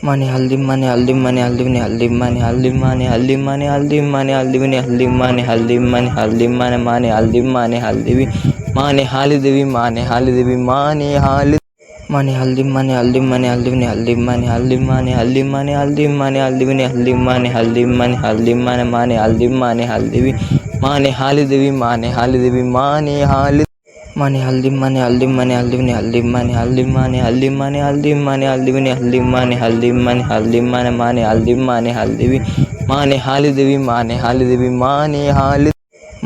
Money haldim money haldim money haldim haldim money haldim money haldim money haldim money haldim haldim money haldim money haldim money haldim money haldibi money halidibi money halidibi money halid money haldim money haldim money haldim haldim money haldim money haldim money haldim money haldim haldim money haldim money haldim money haldim money haldibi money halidibi money halidibi money halid money haldim money haldim money haldim haldim money haldim money haldim money haldim money haldim haldim money haldim money haldim money haldim money haldibi money halidibi money halidibi money halid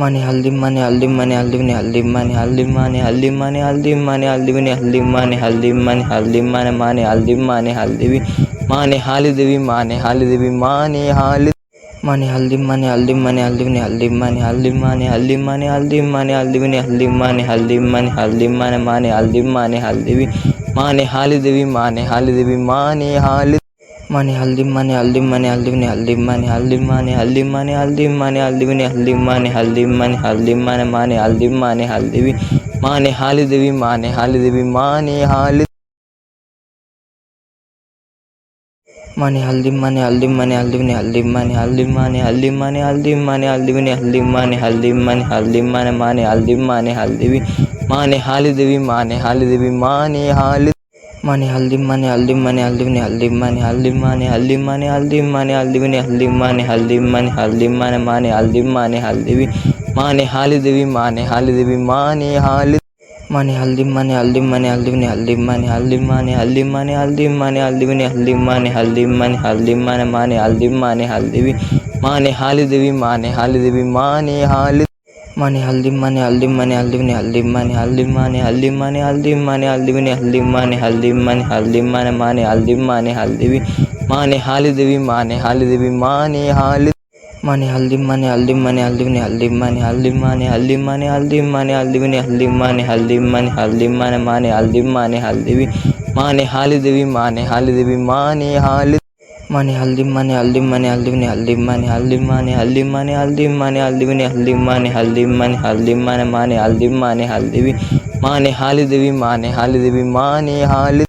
money haldim money haldim money haldim haldim money haldim money haldim money haldim money haldim haldim money haldim money haldim money haldim money haldibi money halidibi money halidibi money halid money haldim money haldim money haldim haldim money haldim money haldim money haldim money haldim haldim money haldim money haldim money haldim money haldibi money halidibi money halidibi money halid money haldim money haldim money haldim haldim money haldim money haldim money haldim money haldim haldim money haldim money haldim money haldim money haldibi money halidibi money halidibi money halid money haldim money haldim money haldim haldim money haldim money haldim money haldim money haldim haldim money haldim money haldim money haldim money haldibi money halidibi money halidibi money halid money haldim money haldim money haldim haldim money haldim money haldim money haldim money haldim haldim money haldim money haldim money haldim money haldibi money halidibi money halidibi money halid money haldim money haldim money haldim haldim money haldim money haldim money haldim money haldim haldim money haldim money haldim money haldim money haldibi money halidibi money halidibi money halid money haldim money haldim money haldim haldim money haldim money haldim money haldim money haldim haldim money haldim money haldim money haldim money haldibi money halidibi money halidibi money halid money haldim money haldim money haldim haldim money haldim money haldim money haldim money haldim haldim money haldim money haldim money haldim money haldibi money halidibi money halidibi money halid money haldim money haldim money haldim haldim money haldim money haldim money haldim money haldim haldim money haldim money haldim money haldim money haldibi money halidibi money halidibi money halid money haldim money haldim money haldim haldim money haldim money haldim money haldim money haldim haldim money haldim money haldim money haldim money haldibi money halidibi money halidibi money halid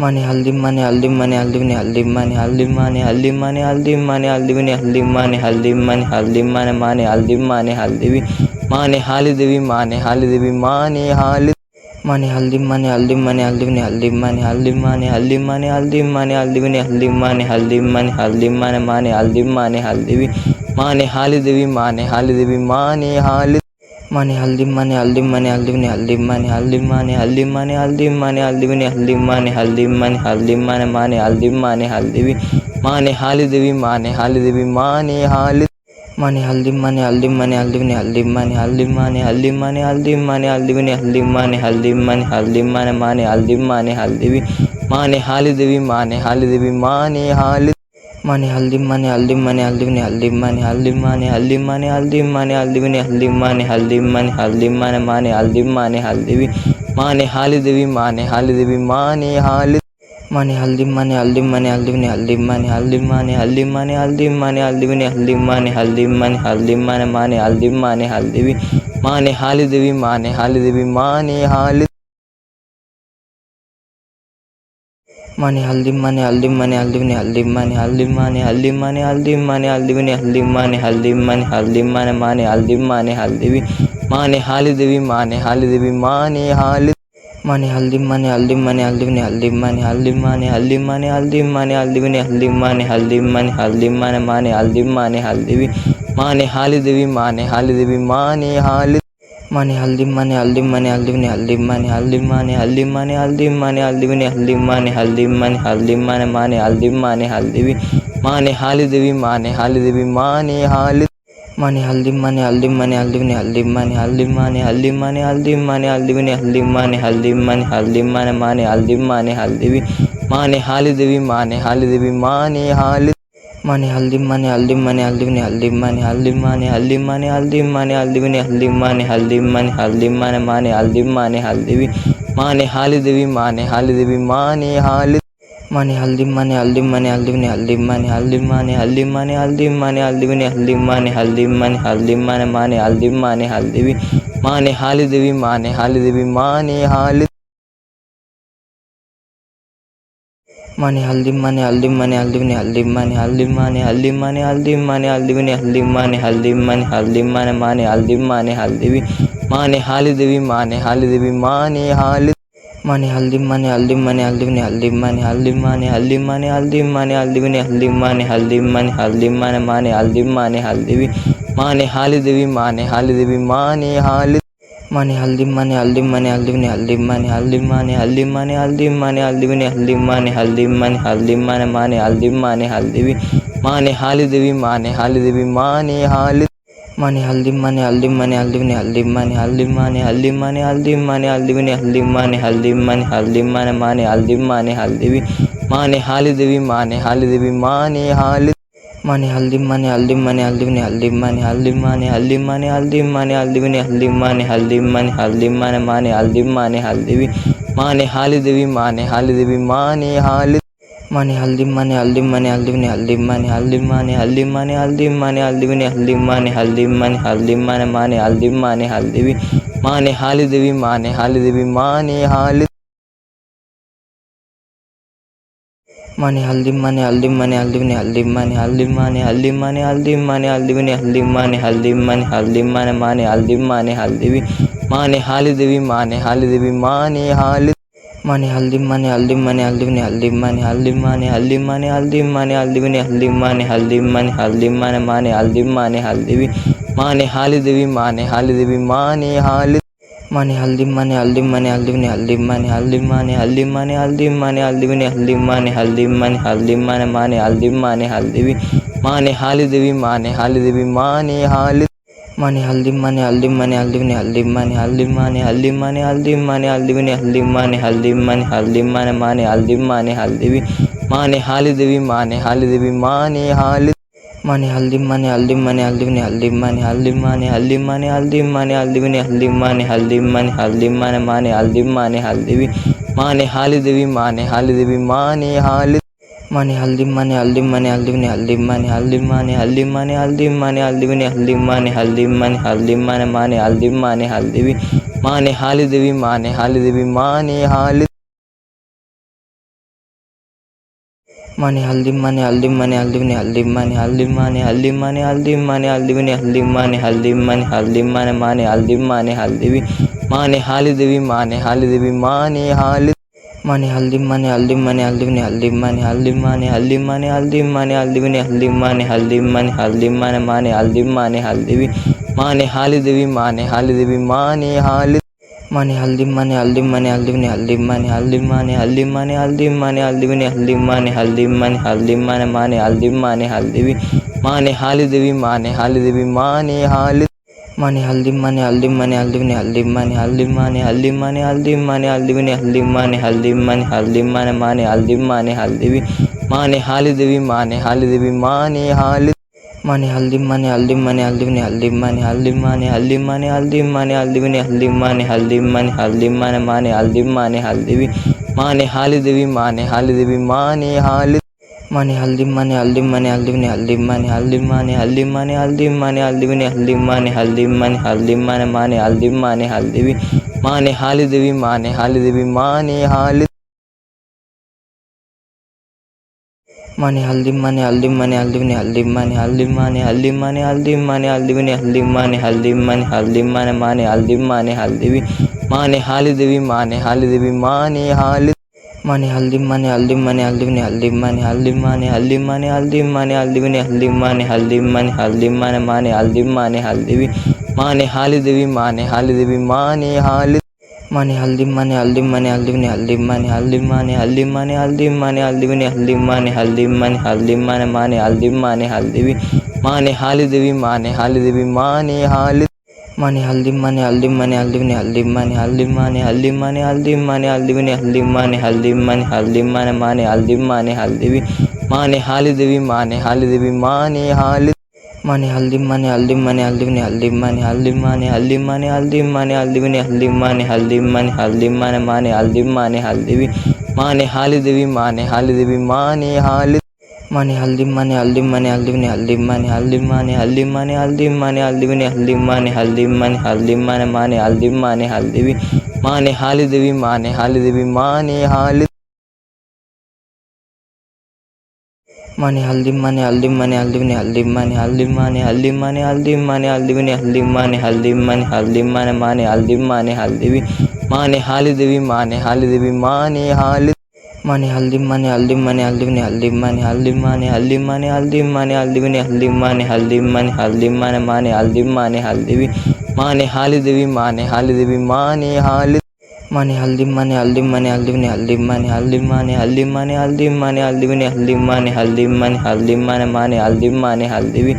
money haldim money haldim money haldim haldim money haldim money haldim money haldim money haldim haldim money haldim money haldim money haldim money haldibi money halidibi money halidibi money halid money haldim money haldim money haldim haldim money haldim money haldim money haldim money haldim haldim money haldim money haldim money haldim money haldibi money halidibi money halidibi money halid money haldim money haldim money haldim haldim money haldim money haldim money haldim money haldim haldim money haldim money haldim money haldim money haldibi money halidibi money halidibi money halid money haldim money haldim money haldim haldim money haldim money haldim money haldim money haldim haldim money haldim money haldim money haldim money haldibi money halidibi money halidibi money halid money haldim money haldim money haldim haldim money haldim money haldim money haldim money haldim haldim money haldim money haldim money haldim money haldibi money halidibi money halidibi money halid money haldim money haldim money haldim haldim money haldim money haldim money haldim money haldim haldim money haldim money haldim money haldim money haldibi money halidibi money halidibi money halid money haldim money haldim money haldim haldim money haldim money haldim money haldim money haldim haldim money haldim money haldim money haldim money haldibi money halidibi money halidibi money halid money haldim money haldim money haldim haldim money haldim money haldim money haldim money haldim haldim money haldim money haldim money haldim money haldibi money halidibi money halidibi money halid money haldim money haldim money haldim haldim money haldim money haldim money haldim money haldim haldim money haldim money haldim money haldim money haldibi money halidibi money halidibi money halid money haldim money haldim money haldim haldim money haldim money haldim money haldim money haldim haldim money haldim money haldim money haldim money haldibi money halidibi money halidibi money halid money haldim money haldim money haldim haldim money haldim money haldim money haldim money haldim haldim money haldim money haldim money haldim money haldibi money halidibi money halidibi money halid Mani haldim mani haldim mani haldivini haldim mani haldim mani haldim mani haldim mani haldivini haldim mani haldim mani haldim mani haldim mani haldivi mani halidivi mani halidivi mani hali mani haldim mani haldim mani haldivini haldim mani haldim mani haldim mani haldim mani haldivini haldim mani haldim mani haldim mani haldim mani haldivi mani halidivi mani halidivi mani hali mani haldim mani haldim mani haldivini haldim mani haldim mani haldim mani haldim mani haldivini haldim mani haldim mani haldim mani haldim mani haldivi mani halidivi mani halidivi mani hali mani haldim mani haldim mani haldivini haldim mani haldim mani haldim mani haldim mani haldivini haldim mani haldim mani haldim mani haldim mani haldivi mani halidivi mani halidivi mani hali mani haldim mani haldim mani haldivini haldim mani haldim mani haldim mani haldim mani haldivini haldim mani haldim mani haldim mani haldim mani haldivi mani halidivi mani halidivi mani hali mani haldim mani haldim mani haldivini haldim mani haldim mani haldim mani haldim mani haldivini haldim mani haldim mani haldim mani haldim mani haldivi mani halidivi mani halidivi mani hali mani haldim mani haldim mani haldivini haldim mani haldim mani haldim mani haldim mani haldivini haldim mani haldim mani haldim mani haldim mani haldivi mani halidivi mani halidivi mani hali mani haldim mani haldim mani haldivini haldim mani haldim mani haldim mani haldim mani haldivini haldim mani haldim mani haldim mani haldim mani haldivi mani halidivi mani halidivi mani hali mani haldim mani haldim mani haldivini haldim mani haldim mani haldim mani haldim mani haldivini haldim mani haldim mani haldim mani haldim mani haldivi mani halidivi mani halidivi mani hali mani haldim mani haldim mani haldivini haldim mani haldim mani haldim mani haldim mani haldivini haldim mani haldim mani haldim mani haldim mani haldivi mani halidivi mani halidivi mani hali mani haldim mani haldim mani haldivini haldim mani haldim mani haldim mani haldim mani haldivini haldim mani haldim mani haldim mani haldim mani haldivi mani halidivi mani halidivi mani hali mani haldim mani haldim mani haldivini haldim mani haldim mani haldim mani haldim mani haldivini haldim mani haldim mani haldim mani haldim mani haldivi mani halidivi mani halidivi mani hali mani haldim mani haldim mani haldivini haldim mani haldim mani haldim mani haldim mani haldivini haldim mani haldim mani haldim mani haldim mani haldivi mani halidivi mani halidivi mani hali mani haldim mani haldim mani haldivini haldim mani haldim mani haldim mani haldim mani haldivini haldim mani haldim mani haldim mani haldim mani haldivi mani halidivi mani halidivi mani hali mani haldim mani haldim mani haldivini haldim mani haldim mani haldim mani haldim mani haldivini haldim mani haldim mani haldim mani haldim mani haldivi mani halidivi mani halidivi mani hali mani haldim mani haldim mani haldivini haldim mani haldim mani haldim mani haldim mani haldivini haldim mani haldim mani haldim mani haldim mani haldivi mani halidivi mani halidivi mani hali mani haldim mani haldim mani haldivini haldim mani haldim mani haldim mani haldim mani haldivini haldim mani haldim mani haldim mani haldim mani haldivi mani halidivi mani halidivi mani hali mani haldim mani haldim mani haldivini haldim mani haldim mani haldim mani haldim mani haldivini haldim mani haldim mani haldim mani haldim mani haldivi mani halidivi mani halidivi mani hali mani haldim mani haldim mani haldivini haldim mani haldim mani haldim mani haldim mani haldivini haldim mani haldim mani haldim mani haldim mani haldivi mani halidivi mani halidivi mani hali mani haldim mani haldim mani haldivini haldim mani haldim mani haldim mani haldim mani haldivini haldim mani haldim mani haldim mani haldim mani haldivi mani halidivi mani halidivi mani hali mani haldim mani haldim mani haldivini haldim mani haldim mani haldim mani haldim mani haldivini haldim mani haldim mani haldim mani haldim mani haldivi mani halidivi mani halidivi mani hali mani haldim mani haldim mani haldivini haldim mani haldim mani haldim mani haldim mani haldivini haldim mani haldim mani haldim mani haldim mani haldivi mani halidivi mani halidivi mani hali mani haldim mani haldim mani haldivini haldim mani haldim mani haldim mani haldim mani haldivini haldim mani haldim mani haldim mani haldim mani haldivi mani halidivi mani halidivi mani hali mani haldim mani haldim mani haldivini haldim mani haldim mani haldim mani haldim mani haldivini haldim mani haldim mani haldim mani haldim mani haldivi mani halidivi mani halidivi mani hali Mani haldim mani haldim mani haldivini haldim mani haldim mani haldim mani haldim mani haldivini haldim mani haldim mani haldim mani haldim mani haldivi mani halidivi mani halidivi mani halid mani haldim mani haldim mani haldivini haldim mani haldim mani haldim mani haldim mani haldivini haldim mani haldim mani haldim mani haldim mani haldivi mani halidivi mani halidivi mani halid mani haldim mani haldim mani haldivini haldim mani haldim mani haldim mani haldim mani haldivini haldim mani haldim mani haldim mani haldim mani haldivi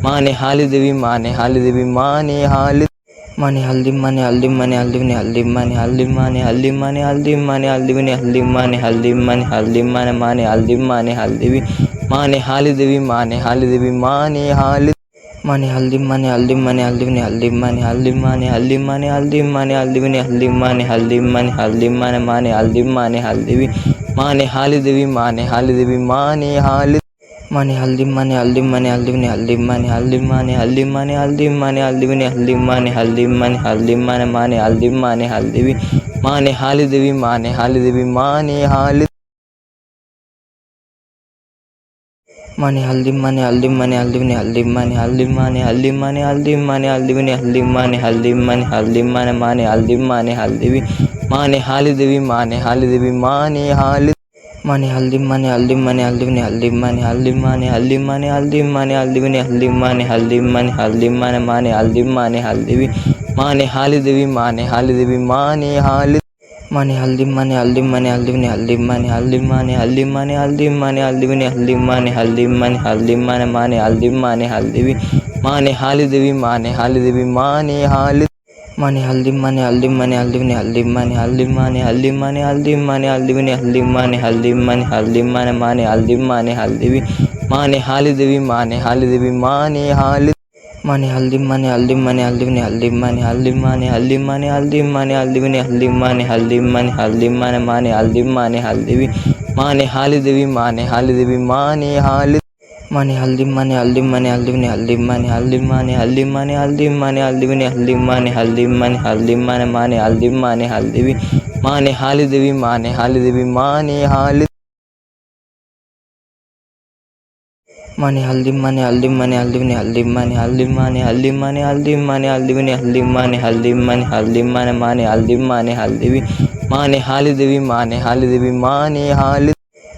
mani halidivi mani halidivi mani halid mani haldim mani haldim mani haldivini haldim mani haldim mani haldim mani haldim mani haldivini haldim mani haldim mani haldim mani haldim mani haldivi mani halidivi mani halidivi mani halid mani haldim mani haldim mani haldivini haldim mani haldim mani haldim mani haldim mani haldivini haldim mani haldim mani haldim mani haldim mani haldivi mani halidivi mani halidivi mani halid mani haldim mani haldim mani haldivini haldim mani haldim mani haldim mani haldim mani haldivini haldim mani haldim mani haldim mani haldim mani haldivi mani halidivi mani halidivi mani halid mani haldim mani haldim mani haldivini haldim mani haldim mani haldim mani haldim mani haldivini haldim mani haldim mani haldim mani haldim mani haldivi mani halidivi mani halidivi mani halid mani haldim mani haldim mani haldivini haldim mani haldim mani haldim mani haldim mani haldivini haldim mani haldim mani haldim mani haldim mani haldivi mani halidivi mani halidivi mani halid mani haldim mani haldim mani haldivini haldim mani haldim mani haldim mani haldim mani haldivini haldim mani haldim mani haldim mani haldim mani haldivi mani halidivi mani halidivi mani halid mani haldim mani haldim mani haldivini haldim mani haldim mani haldim mani haldim mani haldivini haldim mani haldim mani haldim mani haldim mani haldivi mani halidivi mani halidivi mani halid mani haldim mani haldim mani haldivini haldim mani haldim mani haldim mani haldim mani haldivini haldim mani haldim mani haldim mani haldim mani haldivi mani halidivi mani halidivi mani halid mani haldim mani haldim mani haldivini haldim mani haldim mani haldim mani haldim mani haldivini haldim mani haldim mani haldim mani haldim mani haldivi mani halidivi mani halidivi mani halid mani haldim mani haldim mani haldivini haldim mani haldim mani haldim mani haldim mani haldivini haldim mani haldim mani haldim mani haldim mani haldivi mani halidivi mani halidivi mani halid mani haldim mani haldim mani haldivini haldim mani haldim mani haldim mani haldim mani haldivini haldim mani haldim mani haldim mani haldim mani haldivi mani halidivi mani halidivi mani halid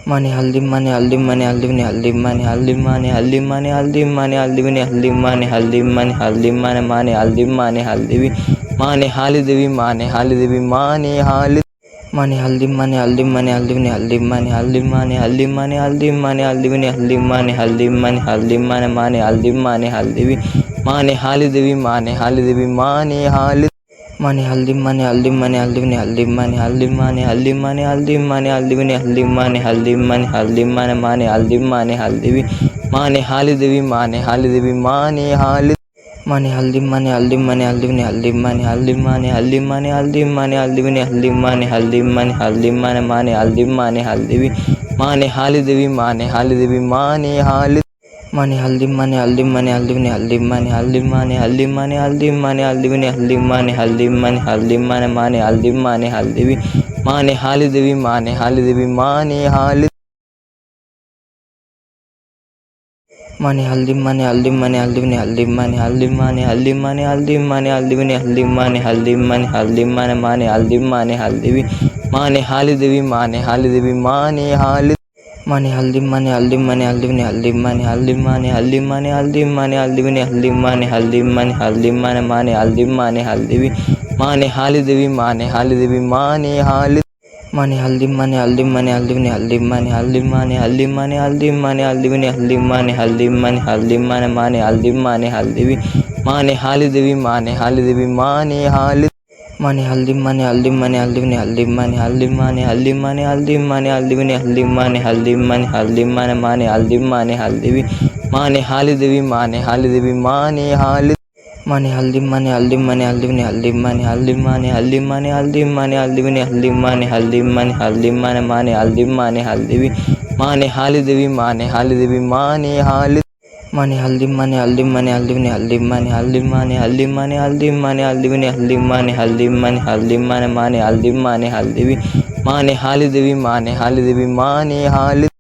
mani haldim mani haldim mani haldivini haldim mani haldim mani haldim mani haldim mani haldivini haldim mani haldim mani haldim mani haldim mani haldivi mani halidivi mani halidivi mani halid mani haldim mani haldim mani haldivini haldim mani haldim mani haldim mani haldim mani haldivini haldim mani haldim mani haldim mani haldim mani haldivi mani halidivi mani halidivi mani halid mani haldim mani haldim mani haldivini haldim mani haldim mani haldim mani haldim mani haldivini haldim mani haldim mani haldim mani haldim mani haldivi mani halidivi mani halidivi mani halid mani haldim mani haldim mani haldivini haldim mani haldim mani haldim mani haldim mani haldivini haldim mani haldim mani haldim mani haldim mani haldivi mani halidivi mani halidivi mani halid mani haldim mani haldim mani haldivini haldim mani haldim mani haldim mani haldim mani haldivini haldim mani haldim mani haldim mani haldim mani haldivi mani halidivi mani halidivi mani halid mani haldim mani haldim mani haldivini haldim mani haldim mani haldim mani haldim mani haldivini haldim mani haldim mani haldim mani haldim mani haldivi mani halidivi mani halidivi mani halid mani haldim mani haldim mani haldivini haldim mani haldim mani haldim mani haldim mani haldivini haldim mani haldim mani haldim mani haldim mani haldivi mani halidivi mani halidivi mani halid mani haldim mani haldim mani haldivini haldim mani haldim mani haldim mani haldim mani haldivini haldim mani haldim mani haldim mani haldim mani haldivi mani halidivi mani halidivi mani halid mani haldim mani haldim mani haldivini haldim mani haldim mani haldim mani haldim mani haldivini haldim mani haldim mani haldim mani haldim mani haldivi mani halidivi mani halidivi mani halid mani haldim mani haldim mani haldivini haldim mani haldim mani haldim mani haldim mani haldivini haldim mani haldim mani haldim mani haldim mani haldivi mani halidivi mani halidivi mani halid